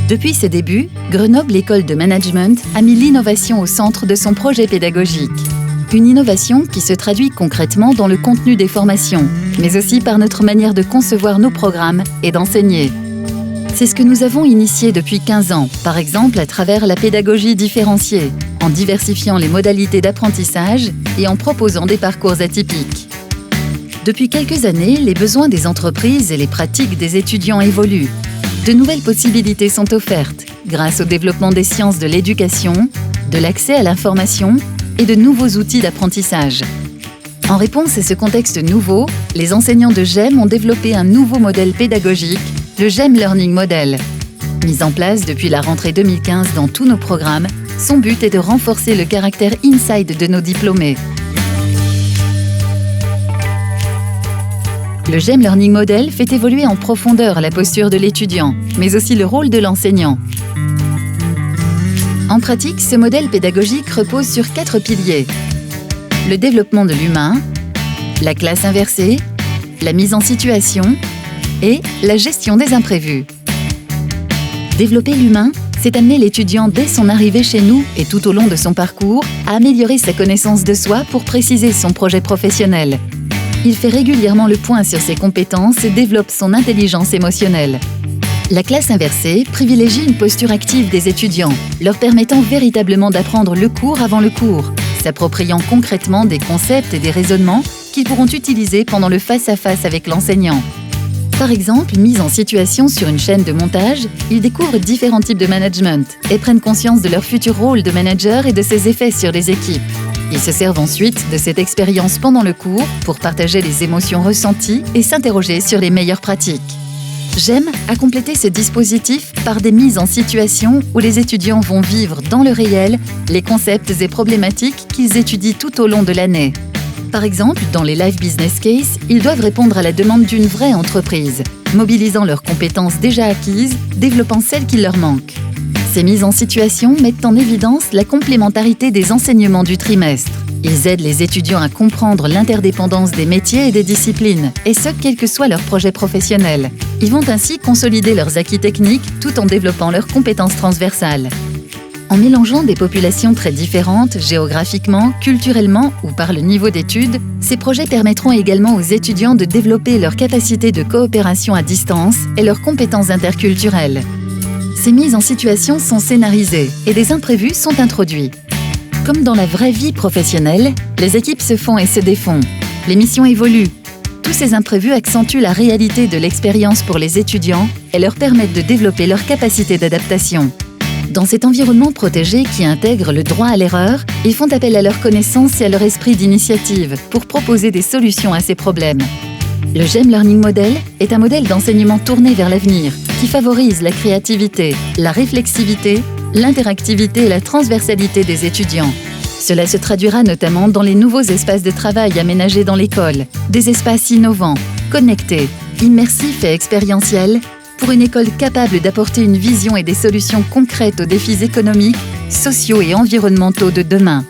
Depuis ses débuts, Grenoble École de Management a mis l'innovation au centre de son projet pédagogique. Une innovation qui se traduit concrètement dans le contenu des formations, mais aussi par notre manière de concevoir nos programmes et d'enseigner. C'est ce que nous avons initié depuis 15 ans, par exemple à travers la pédagogie différenciée, en diversifiant les modalités d'apprentissage et en proposant des parcours atypiques. Depuis quelques années, les besoins des entreprises et les pratiques des étudiants évoluent. De nouvelles possibilités sont offertes grâce au développement des sciences de l'éducation, de l'accès à l'information et de nouveaux outils d'apprentissage. En réponse à ce contexte nouveau, les enseignants de GEM ont développé un nouveau modèle pédagogique, le GEM Learning Model. Mis en place depuis la rentrée 2015 dans tous nos programmes, son but est de renforcer le caractère inside de nos diplômés. Le GEM Learning Model fait évoluer en profondeur la posture de l'étudiant, mais aussi le rôle de l'enseignant. En pratique, ce modèle pédagogique repose sur 4 piliers. Le développement de l'humain, la classe inversée, la mise en situation et la gestion des imprévus. Développer l'humain, c'est amener l'étudiant dès son arrivée chez nous et tout au long de son parcours à améliorer sa connaissance de soi pour préciser son projet professionnel. Il fait régulièrement le point sur ses compétences et développe son intelligence émotionnelle. La classe inversée privilégie une posture active des étudiants, leur permettant véritablement d'apprendre le cours avant le cours, s'appropriant concrètement des concepts et des raisonnements qu'ils pourront utiliser pendant le face-à-face avec l'enseignant. Par exemple, mis en situation sur une chaîne de montage, ils découvrent différents types de management et prennent conscience de leur futur rôle de manager et de ses effets sur les équipes. Ils se servent ensuite de cette expérience pendant le cours pour partager les émotions ressenties et s'interroger sur les meilleures pratiques. GEM a complété ce dispositif par des mises en situation où les étudiants vont vivre dans le réel les concepts et problématiques qu'ils étudient tout au long de l'année. Par exemple, dans les Live Business Case, ils doivent répondre à la demande d'une vraie entreprise, mobilisant leurs compétences déjà acquises, développant celles qui leur manquent. Ces mises en situation mettent en évidence la complémentarité des enseignements du trimestre. Ils aident les étudiants à comprendre l'interdépendance des métiers et des disciplines, et ce, quel que soit leur projet professionnel. Ils vont ainsi consolider leurs acquis techniques tout en développant leurs compétences transversales. En mélangeant des populations très différentes, géographiquement, culturellement ou par le niveau d'études, ces projets permettront également aux étudiants de développer leurs capacités de coopération à distance et leurs compétences interculturelles. Ces mises en situation sont scénarisées et des imprévus sont introduits. Comme dans la vraie vie professionnelle, les équipes se font et se défont. Les missions évoluent. Tous ces imprévus accentuent la réalité de l'expérience pour les étudiants et leur permettent de développer leur capacité d'adaptation. Dans cet environnement protégé qui intègre le droit à l'erreur, ils font appel à leur connaissance et à leur esprit d'initiative pour proposer des solutions à ces problèmes. Le GEM Learning Model est un modèle d'enseignement tourné vers l'avenir qui favorise la créativité, la réflexivité, l'interactivité et la transversalité des étudiants. Cela se traduira notamment dans les nouveaux espaces de travail aménagés dans l'école, des espaces innovants, connectés, immersifs et expérientiels, pour une école capable d'apporter une vision et des solutions concrètes aux défis économiques, sociaux et environnementaux de demain.